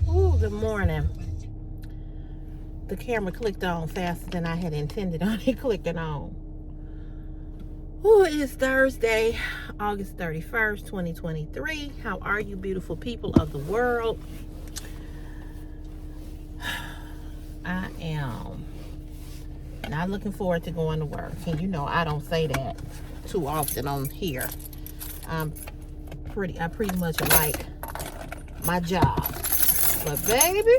Ooh, good morning. The camera clicked on faster than I had intended on it clicking on. Ooh, it is Thursday, August 31st, 2023. How are you, beautiful people of the world? I am not looking forward to going to work. And you know I don't say that too often on here. I pretty much like my job. But baby,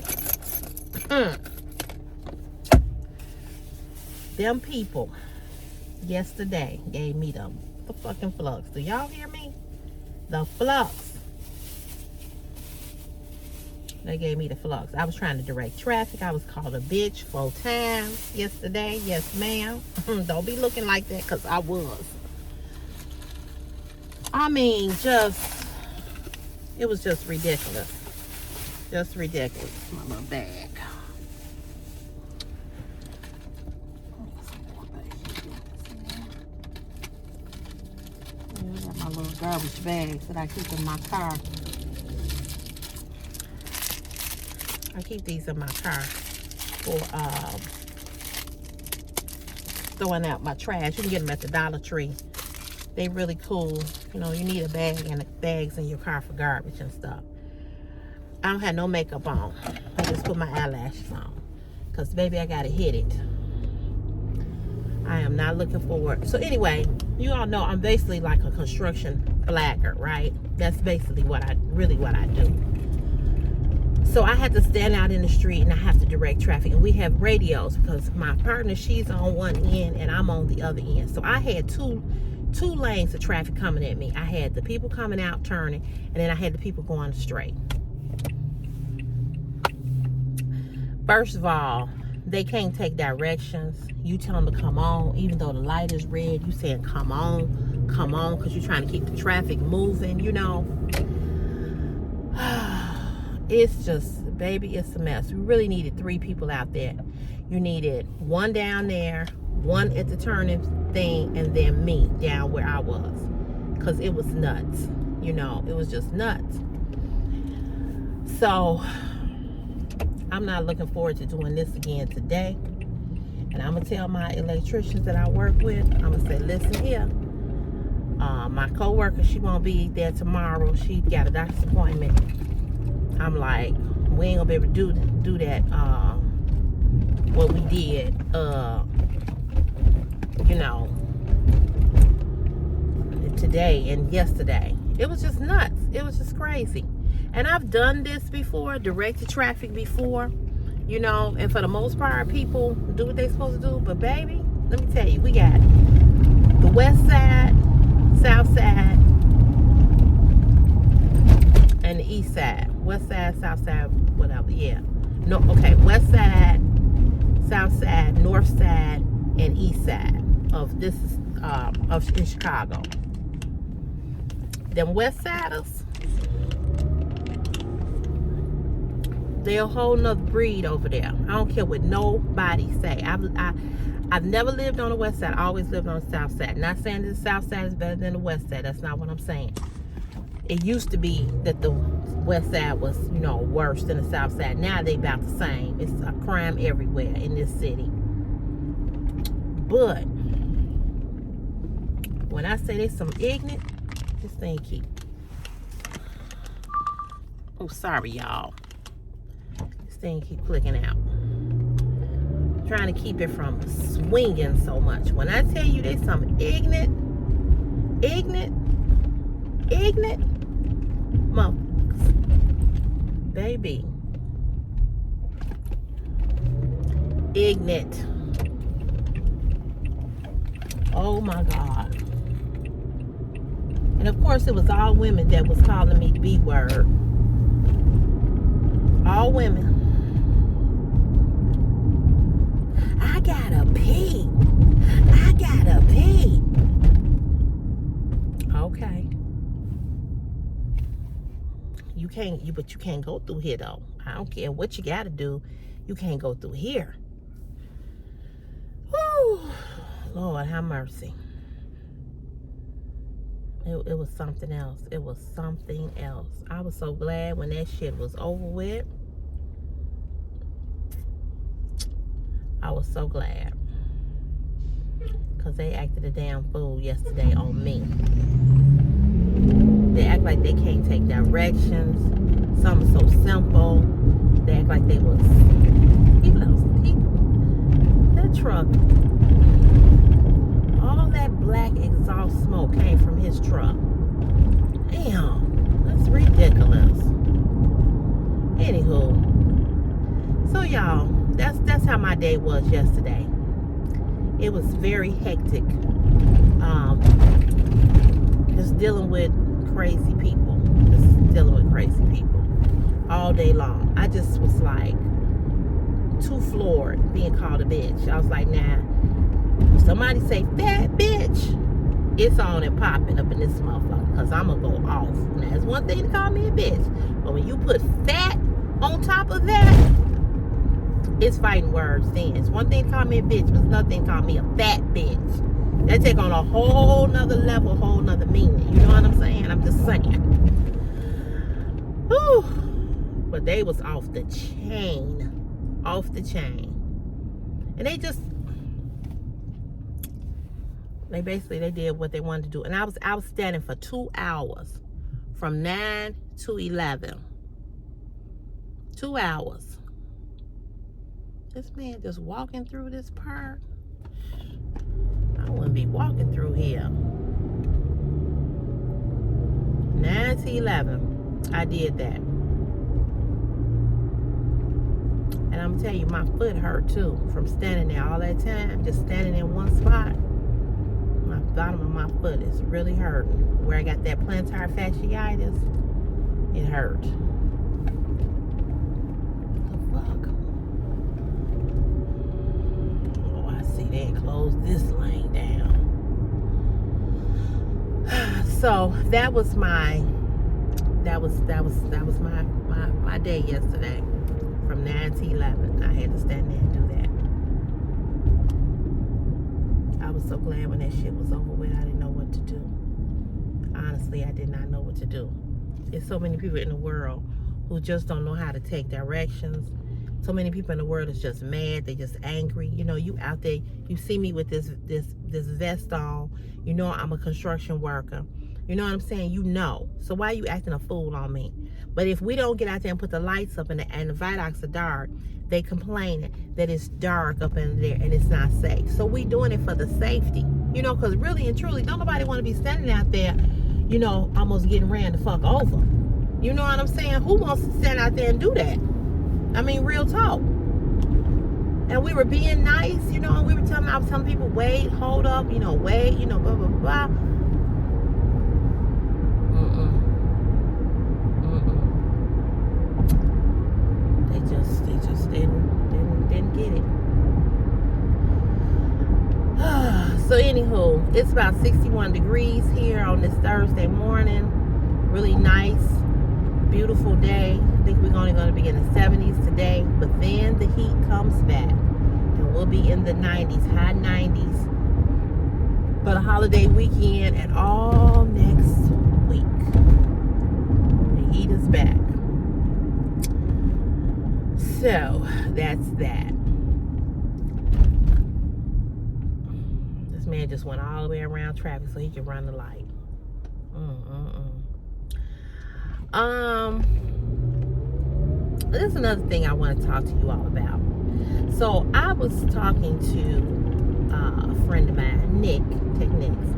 them people yesterday gave me the fucking flux. Do y'all hear me? The flux. They gave me the flux. I was trying to direct traffic. I was called a bitch 4 times yesterday. Yes, ma'am. Don't be looking like that, because I was. I mean, it was just ridiculous. Just ridiculous. My little bag. I got my little garbage bags that I keep in my car. I keep these in my car for throwing out my trash. You can get them at the Dollar Tree. They really cool. You know, you need a bag and bags in your car for garbage and stuff. I don't have no makeup on. I just put my eyelashes on. Because, baby, I got to hit it. I am not looking forward. So, anyway, you all know I'm basically like a construction blagger, right? That's basically what I do. So, I had to stand out in the street and I have to direct traffic. And we have radios because my partner, she's on one end and I'm on the other end. So, I had two lanes of traffic coming at me. I had the people coming out turning, and then I had the people going straight. First of all, they can't take directions. You tell them to come on, even though the light is red. You saying come on, because you're trying to keep the traffic moving, you know. It's just, baby, it's a mess. We really needed 3 people out there. You needed 1 down there, 1 at the turning thing, and then me down where I was, because it was nuts. You know, it was just nuts. So I'm not looking forward to doing this again today. And I'm gonna tell my electricians that I work with, I'm gonna say, listen here, my co-worker, she won't be there tomorrow. She got a doctor's appointment. I'm like, we ain't gonna be able to do that what we did you know, today and yesterday. It was just nuts. It was just crazy. And I've done this before, directed traffic before, you know, and for the most part, people do what they're supposed to do. But baby, let me tell you, we got the west side, south side, and the east side. West side, south side, whatever, yeah. No, okay, west side, south side, north side, and east side of this in Chicago. Them west siders, they're a whole nother breed over there. I don't care what nobody say. I've never lived on the west side. I always lived on the south side. Not saying that the south side is better than the west side. That's not what I'm saying. It used to be that the west side was, you know, worse than the south side. Now they about the same. It's a crime everywhere in this city. But when I say there's some ignorant, this thing keep. Oh, sorry, y'all. This thing keep clicking out. Trying to keep it from swinging so much. When I tell you there's some ignorant motherfuckers, baby, ignorant. Oh my God. And of course it was all women that was calling me the B word. All women. I gotta pee. Okay. But you can't go through here though. I don't care what you gotta do. You can't go through here. Whew. Lord have mercy. It was something else. It was something else. I was so glad when that shit was over with. I was so glad. Because they acted a damn fool yesterday on me. They act like they can't take directions. Something so simple. They act like they was... That truck... All that black exhaust smoke came from his truck. Damn. That's ridiculous. Anywho. So y'all, that's how my day was yesterday. It was very hectic. Just dealing with crazy people. Just dealing with crazy people all day long. I just was like too floored being called a bitch. I was like, nah. If somebody say fat bitch, it's on and popping up in this motherfucker, because I'm gonna go off. Now, it's one thing to call me a bitch, but when you put fat on top of that, it's fighting words then. It's one thing to call me a bitch, but it's another thing to call me a fat bitch. That take on a whole nother level, a whole nother meaning. You know what I'm saying? I'm just saying. Whew. But they was off the chain. Off the chain. And they did what they wanted to do. And I was standing for 2 hours. From 9 to 11. 2 hours. This man just walking through this park. I wouldn't be walking through here. 9 to 11. I did that. And I'm gonna tell you, my foot hurt too. From standing there all that time. Just standing in one spot. My bottom of my foot is really hurting. Where I got that plantar fasciitis. It hurt. They closed this lane down. So that was my day yesterday. From 9 to 11. I had to stand there and do that. I was so glad when that shit was over with. I didn't know what to do. Honestly, I did not know what to do. There's so many people in the world who just don't know how to take directions. So many people in the world is just mad. They just angry. You know, you out there, you see me with this vest on. You know I'm a construction worker. You know what I'm saying? You know. So why are you acting a fool on me? But if we don't get out there and put the lights up and the viaducts are dark, they complaining that it's dark up in there and it's not safe. So we doing it for the safety. You know, because really and truly, don't nobody want to be standing out there, you know, almost getting ran the fuck over. You know what I'm saying? Who wants to stand out there and do that? I mean, real talk. And we were being nice, you know, and I was telling people, wait, hold up, you know, wait, you know, blah, blah, blah. They just didn't get it. So anywho, it's about 61 degrees here on this Thursday morning. Really nice, beautiful day. I think we're only going to be in the 70s today, but then the heat comes back and we'll be in the 90s, high 90s for the holiday weekend and all next week. The heat is back. So that's that. This man just went all the way around traffic so he could run the light. This is another thing I want to talk to you all about. So I was talking to a friend of mine, Nick Techniques.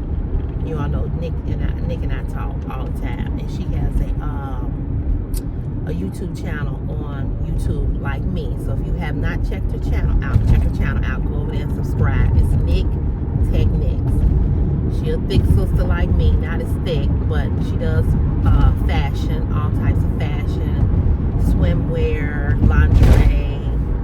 You all know Nick and I talk all the time, and she has a YouTube channel on YouTube like me. So if you have not checked her channel out, check her channel out. Go over there and subscribe. It's Nick Techniques. She a thick sister like me, not as thick, but she does fashion, all types of fashion, swimwear, lingerie,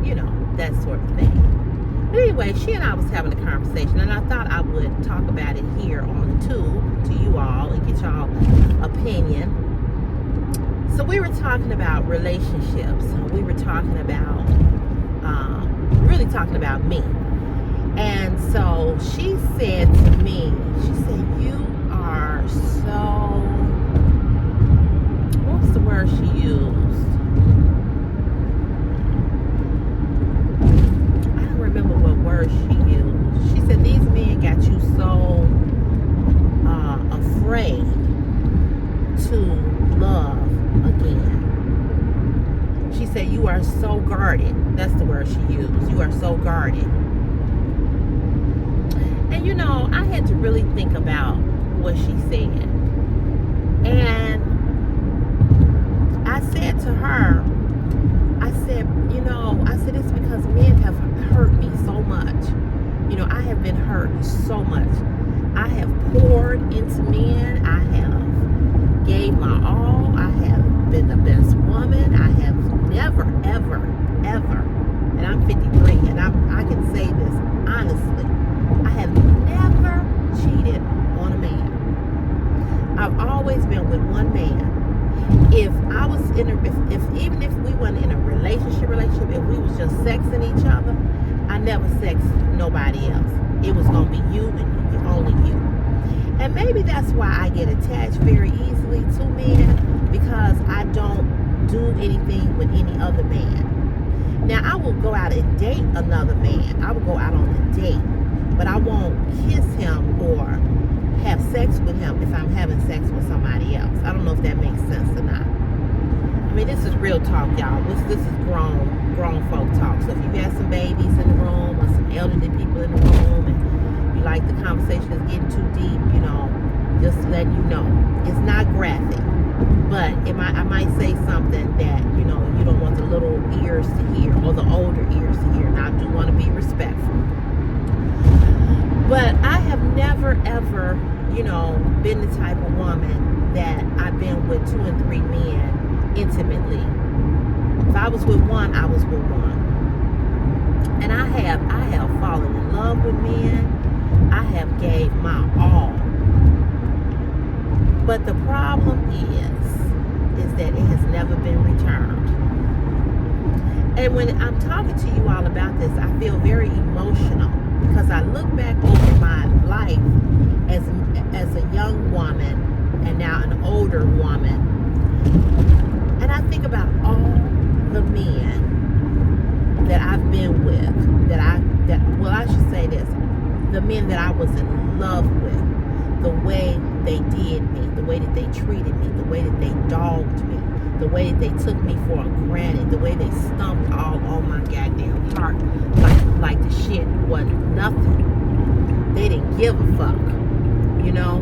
you know, that sort of thing. But anyway, she and I was having a conversation, and I thought I would talk about it here on the tube to you all and get y'all opinion. So we were talking about relationships. We were talking about, really talking about me. And so she said to me, she said, you are so, what's the word she used? I don't remember are so guarded. That's the word she used. You are so guarded. And you know, I had to really think about what she said. And I said to her, I said, you know, I said, it's because men have hurt me so much. You know, I have been hurt so much. I have poured into men. I have gave my all. I have been the best woman. I have never, ever, ever, and I'm 53, and I can say this honestly, I have never cheated on a man. I've always been with one man. If I was in a, if even if we weren't in a relationship, if we was just sexing each other, I never sexed nobody else. It was gonna be you and only you. And maybe that's why I get attached very easily to men, because I don't do anything with any other man. Now I will go out and date another man. I will go out on a date, but I won't kiss him or have sex with him if I'm having sex with somebody else. I don't know if that makes sense or not. I mean, this is real talk, y'all. This is grown folk talk. So if you got some babies in the room or some elderly people in the room and you like the conversation is getting too deep, you know, just letting you know. It's not graphic, but I might say something that, you know, you don't want the little ears to hear or the older ears to hear. Now, I do want to be respectful. But I have never, ever, you know, been the type of woman that I've been with 2 and 3 men intimately. If I was with one, I was with one. And I have fallen in love with men. I have gave my all. But the problem is that it has never been returned. And when I'm talking to you all about this, I feel very emotional, because I look back over my life as a young woman and now an older woman, and I think about all the men that I've been with, I should say this, the men that I was in love with, the way they did me, the way that they treated me, the way that they dogged me, the way that they took me for granted, the way they stumped all on my goddamn heart like the shit was nothing. They didn't give a fuck, you know.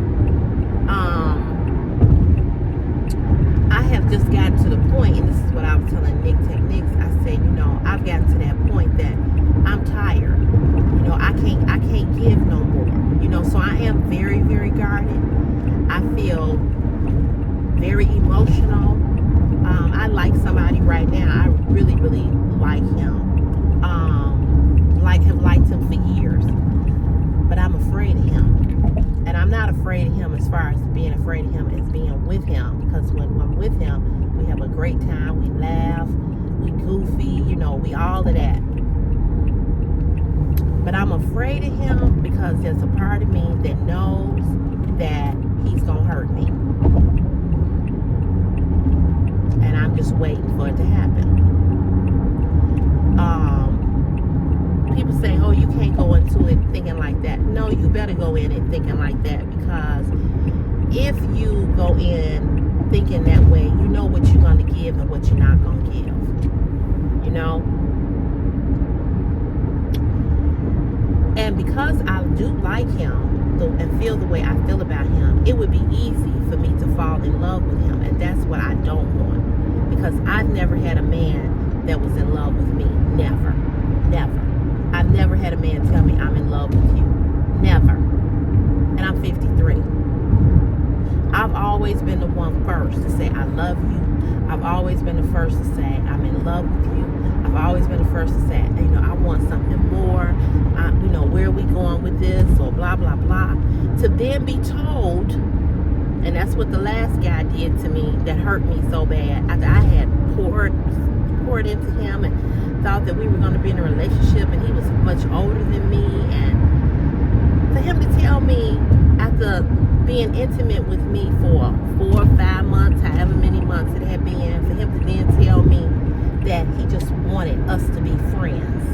I have just gotten to the point, and this is what I was telling Nick Techniques. I said, you know, I've gotten to that point that I'm tired. You know, I can't give no more. You know, so I am very, very guarded. I feel very emotional. I like somebody right now. I really, really like him. Have liked him for years. But I'm afraid of him. And I'm not afraid of him as far as being afraid of him as being with him. Because when I'm with him, we have a great time. We laugh. We goofy. You know, we all of that. But I'm afraid of him because there's a part of me that knows that he's going to hurt me. And I'm just waiting for it to happen. People say, oh, you can't go into it thinking like that. No, you better go in it thinking like that, because if you go in thinking that way, you know what you're going to give and what you're not going to give. You know? And because I do like him and feel the way I feel about him, it would be easy for me to fall in love with him. And that's what I don't want. Because I've never had a man that was in love with me. Never. Never. I've never had a man tell me I'm in love with you. Never. And I'm 53. I've always been the one first to say I love you. I've always been the first to say I'm in love with you. I've always been the first to say, you know, I want something more. You know, where are we going with this? Or blah, blah, blah. To then be told, and that's what the last guy did to me that hurt me so bad. After I had poured into him and thought that we were going to be in a relationship, and he was much older than me, and for him to tell me after being intimate with me for 4 or 5 months, however many months it had been, for him to then tell me that he just wanted us to be friends,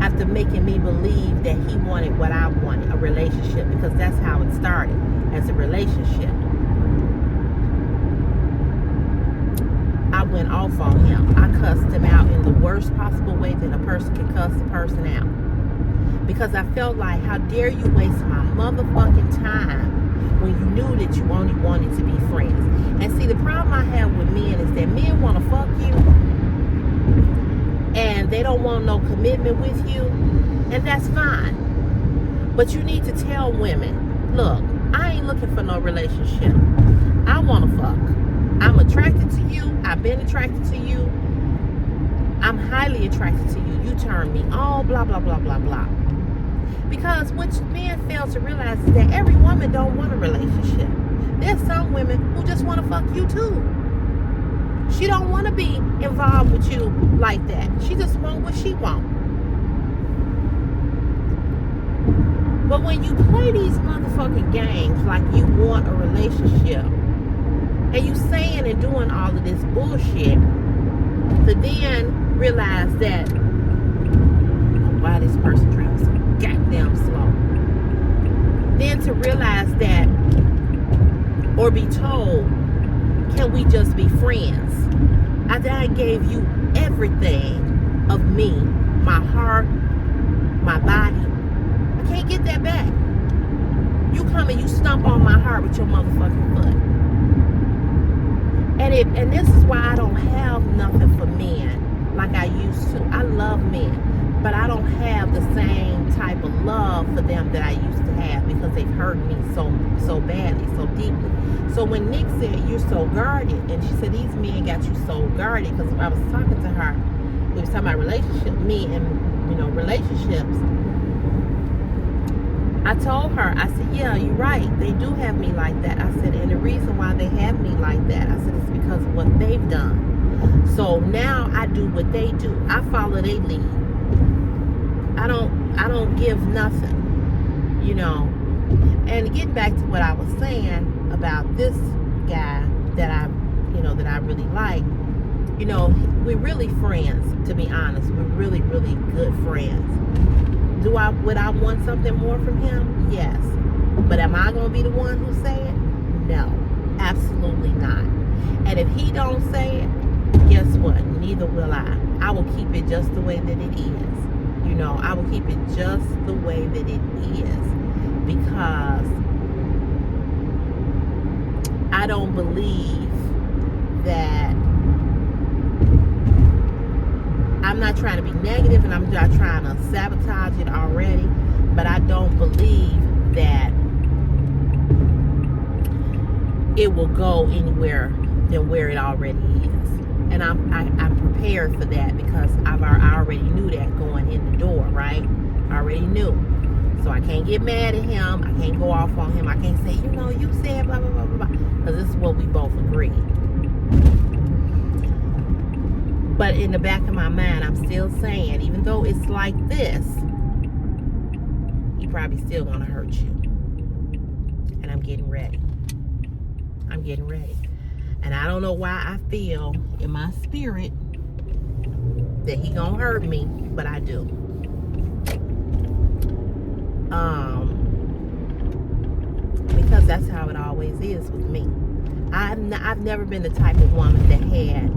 after making me believe that he wanted what I wanted, a relationship, because that's how it started, as a relationship. I went off on him. I cussed him out in the worst possible way that a person can cuss a person out. Because I felt like, how dare you waste my motherfucking time when you knew that you only wanted to be friends. And see, the problem I have with men is that men want to fuck you and they don't want no commitment with you, and that's fine. But you need to tell women, look, I ain't looking for no relationship. I want to fuck. I'm attracted to you. I've been attracted to you. I'm highly attracted to you. You turn me on, blah, blah, blah, blah, blah. Because what men fail to realize is that every woman don't want a relationship. There's some women who just want to fuck you too. She don't want to be involved with you like that. She just want what she want. But when you play these motherfucking games like you want a relationship, and you saying and doing all of this bullshit, to then realize that, why this person driving so goddamn slow? Then to realize that, or be told, can we just be friends? After I gave you everything of me, my heart, my body, I can't get that back. You come and you stomp on my heart with your motherfucking foot. And this is why I don't have nothing for men like I used to. I love men, but I don't have the same type of love for them that I used to have, because they've hurt me so badly, so deeply. So when Nick said, you're so guarded, and she said, these men got you so guarded, because I was talking to her, we was talking about relationships. I told her, I said, yeah, you're right. They do have me like that. I said, and the reason why they have me like that, I said, it's because of what they've done. So now I do what they do. I follow their lead. I don't give nothing, you know. And getting back to what I was saying about this guy that I really like, you know, we're really friends, to be honest. We're really, really good friends. Would I want something more from him? Yes. But am I going to be the one who say it? No, absolutely not. And if he don't say it, guess what? Neither will I. I will keep it just the way that it is. You know, I will keep it just the way that it is, because I don't believe that, I'm not trying to be negative and I'm not trying to sabotage it already, but I don't believe that it will go anywhere than where it already is. And I'm prepared for that, because I already knew that going in the door, right? I already knew. So I can't get mad at him. I can't go off on him. I can't say, you know, you said blah, blah, blah, blah, blah. Because this is what we both agreed. But in the back of my mind, I'm still saying, even though it's like this, he probably still gonna hurt you. And I'm getting ready. I'm getting ready. And I don't know why I feel in my spirit that he gonna hurt me, but I do. Because that's how it always is with me. I've never been the type of woman that had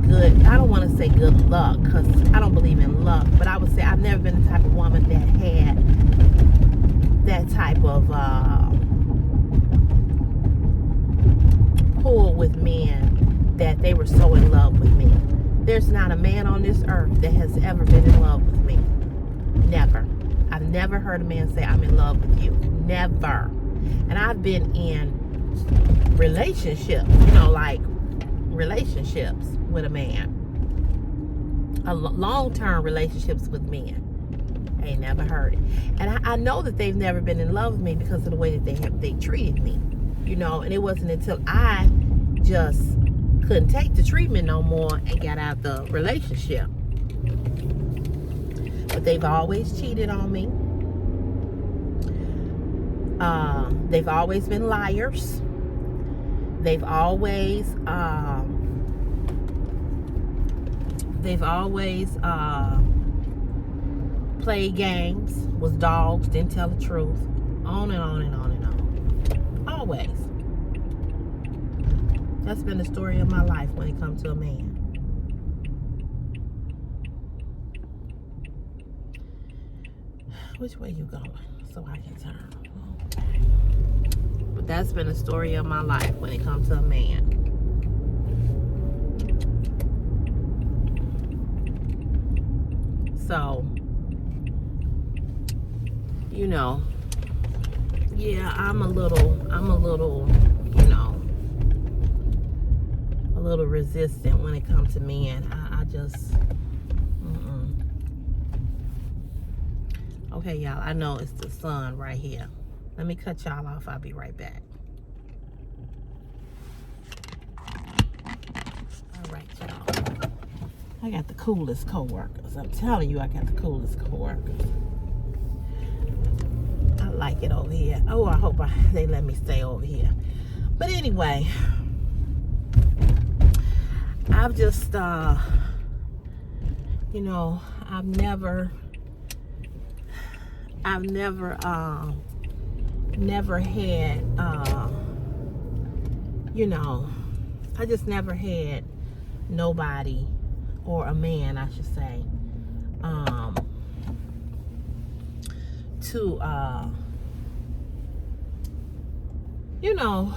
good, I don't want to say good luck, because I don't believe in luck, but I would say I've never been the type of woman that had that type of pull with men, that they were so in love with me. There's not a man on this earth that has ever been in love with me. Never. I've never heard a man say, I'm in love with you. Never. And I've been in relationships, you know, like relationships with a man. Long-term relationships with men. I ain't never heard it. And I know that they've never been in love with me because of the way that they treated me. You know, and it wasn't until I just couldn't take the treatment no more and got out the relationship. But they've always cheated on me. They've always been liars. They've always played games, was dogs, didn't tell the truth, on and on and on and on. Always. That's been the story of my life when it comes to a man. Which way you going? So I can turn. Okay. But that's been the story of my life when it comes to a man. So, you know, yeah, I'm a little, you know, a little resistant when it comes to men. I just, Okay, y'all, I know it's the sun right here. Let me cut y'all off. I'll be right back. All right, y'all. I got the coolest co-workers. I'm telling you, I got the coolest co-workers. I like it over here. Oh, I hope they let me stay over here. But anyway, I've just, you know, I've never had, you know, I just never had nobody, or a man, I should say, to, you know,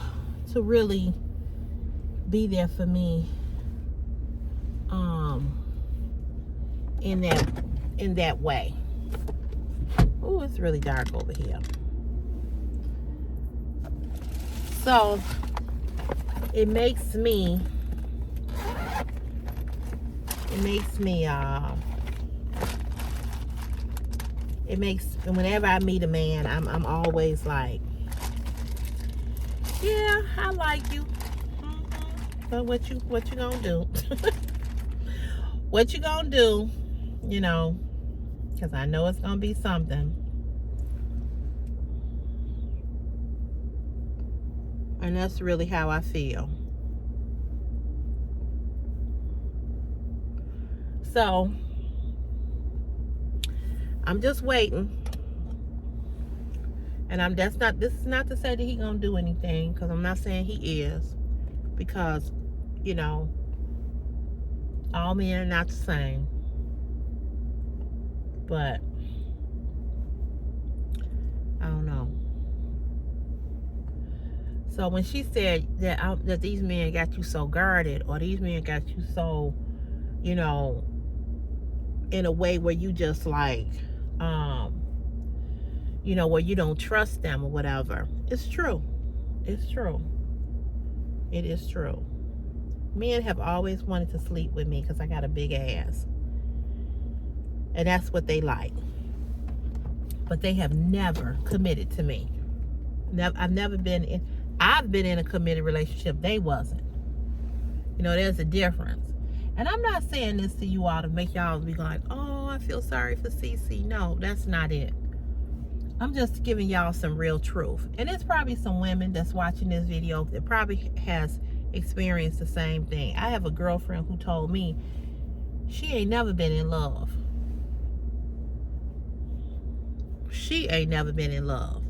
to really be there for me, in that way. Oh, it's really dark over here. So it makes me whenever I meet a man, I'm always like, yeah, I like you. But what you gonna do? What you gonna do? You know, because I know it's gonna be something. And that's really how I feel. So I'm just waiting. And this is not to say that he gonna do anything, because I'm not saying he is, because, you know, all men are not the same. But I don't know. So when she said that these men got you so guarded, or these men got you so, you know, in a way where you just like, you know, where you don't trust them or whatever, it's true. It's true. It is true. Men have always wanted to sleep with me because I got a big ass. And that's what they like. But they have never committed to me. I've been in a committed relationship. They wasn't. You know, there's a difference. And I'm not saying this to you all to make y'all be like, oh, I feel sorry for CC. No, that's not it. I'm just giving y'all some real truth. And there's probably some women that's watching this video that probably has experienced the same thing. I have a girlfriend who told me she ain't never been in love. She ain't never been in love.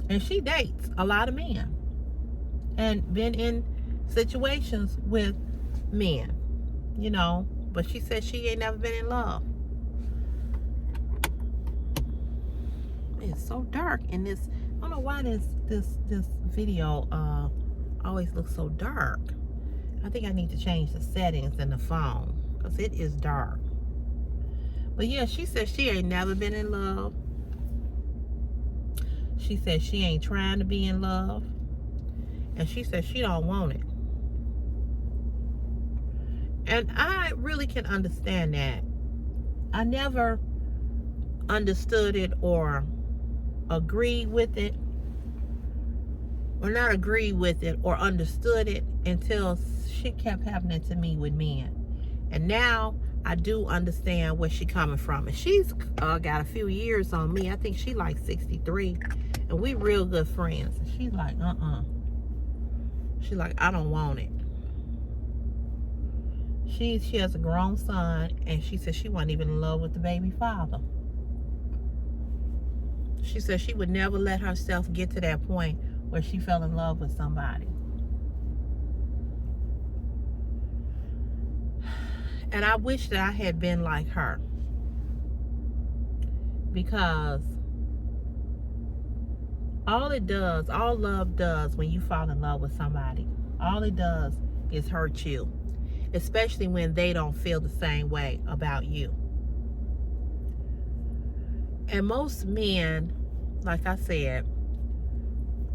And she dates a lot of men. And been in situations with men. You know. But she said she ain't never been in love. It's so dark in this. I don't know why this video always looks so dark. I think I need to change the settings in the phone, because it is dark. But yeah, she said she ain't never been in love. She said she ain't trying to be in love. And she said she don't want it. And I really can understand that. I never understood it or agreed with it. Or not agreed with it or understood it until shit kept happening to me with men. And now I do understand where she's coming from. And she's got a few years on me. I think she like 63. And we real good friends. And she's like, She's like, I don't want it. She has a grown son. And she said she wasn't even in love with the baby father. She said she would never let herself get to that point where she fell in love with somebody. And I wish that I had been like her, because all love does when you fall in love with somebody, all it does is hurt you, especially when they don't feel the same way about you. And most men, like I said,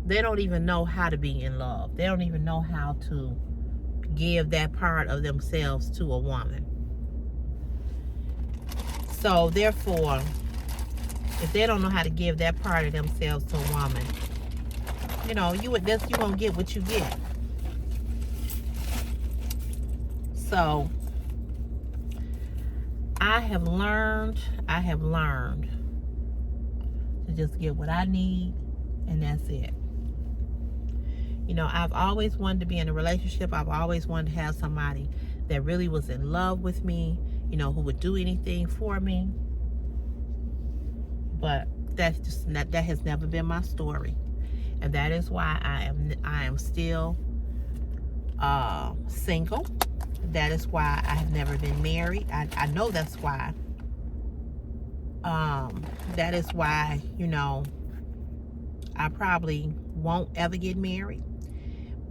they don't even know how to be in love. They don't even know how to give that part of themselves to a woman. So therefore, if they don't know how to give that part of themselves to a woman, you know, you're gonna get what you get. So I have learned to just get what I need, and that's it. You know, I've always wanted to be in a relationship. I've always wanted to have somebody that really was in love with me, you know, who would do anything for me. But that has never been my story. And that is why I am still single. That is why I have never been married. I know that's why. That is why, you know, I probably won't ever get married,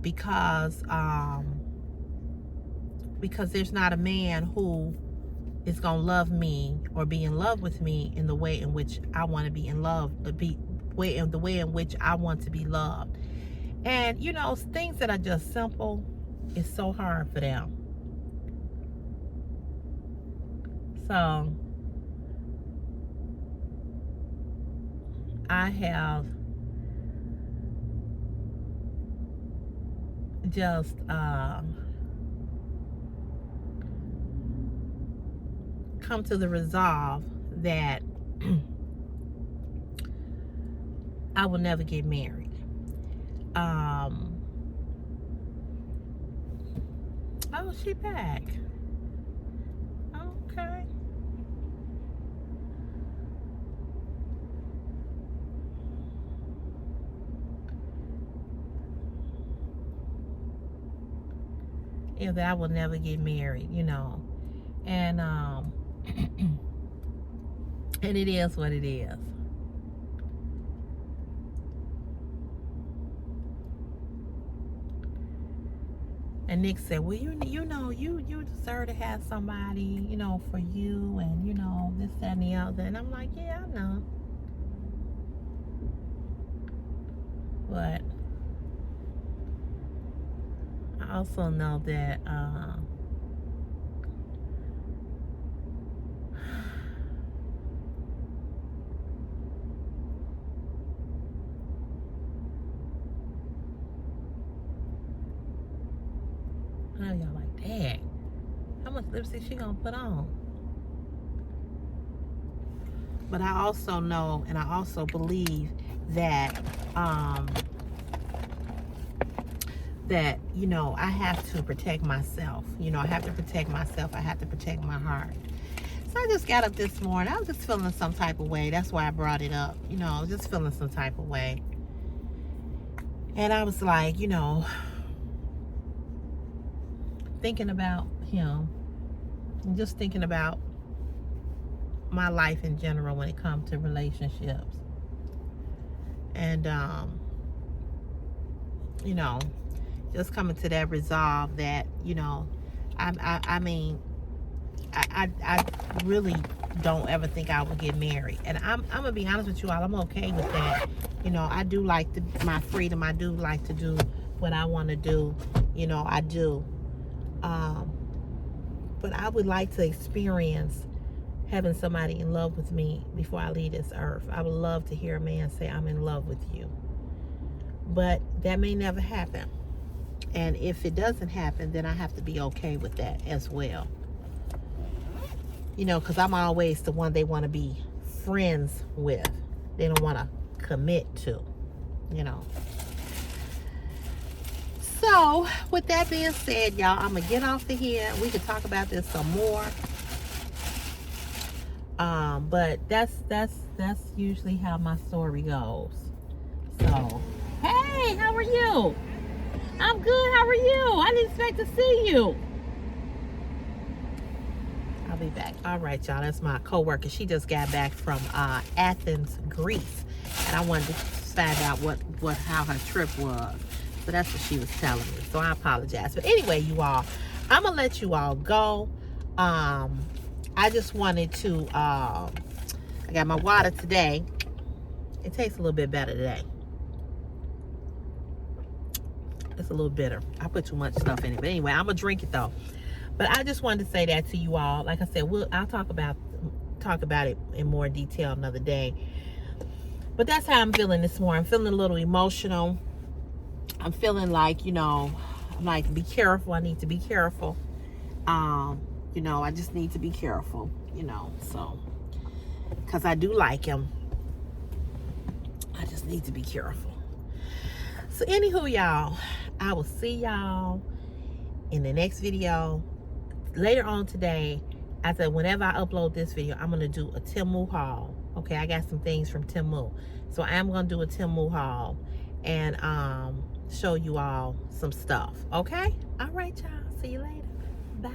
because there's not a man who is gonna love me or be in love with me in the way in which I want to be in love, the way in which I want to be loved. And you know, things that are just simple is so hard for them. So I have just come to the resolve that I will never get married. Oh, she back. Okay. Yeah, that I will never get married, you know. And and it is what it is. And Nick said, well, you deserve to have somebody, you know, for you, and you know, this, that, and the other. And I'm like, yeah, I know. But I also know that I know y'all like, dang, how much lipstick she gonna put on? But I also know, and I also believe that that, you know, I have to protect myself. You know, I have to protect myself. I have to protect my heart. So I just got up this morning. I was just feeling some type of way. That's why I brought it up. You know, I was just feeling some type of way. And I was like, you know, thinking about him, and just thinking about my life in general when it comes to relationships. And, you know, just coming to that resolve that, you know, I mean, I really don't ever think I will get married. And I'm gonna be honest with you all, I'm okay with that. You know, I do like my freedom. I do like to do what I want to do. You know, I do. But I would like to experience having somebody in love with me before I leave this earth. I would love to hear a man say, I'm in love with you. But that may never happen. And if it doesn't happen, then I have to be okay with that as well. You know, because I'm always the one they want to be friends with. They don't want to commit to, you know. So, with that being said, y'all, I'm going to get off of here. We could talk about this some more. But that's usually how my story goes. So, hey! Hey, how are you? I'm good. How are you? I didn't expect to see you. I'll be back. All right, y'all. That's my coworker. She just got back from Athens, Greece, and I wanted to find out how her trip was. So that's what she was telling me. So I apologize. But anyway, you all, I'm gonna let you all go. I just wanted to. I got my water today. It tastes a little bit better today. It's a little bitter. I put too much stuff in it. But anyway, I'm gonna drink it though. But I just wanted to say that to you all. Like I said, I'll talk about it in more detail another day. But that's how I'm feeling this morning. I'm feeling a little emotional. I'm feeling like, I'm like, be careful. I need to be careful. I just need to be careful, so, because I do like him. I just need to be careful. So anywho, y'all, I will see y'all in the next video. Later on today, I said whenever I upload this video, I'm going to do a Temu haul. Okay, I got some things from Temu. So I am going to do a Temu haul and show you all some stuff. Okay? All right, y'all. See you later. Bye.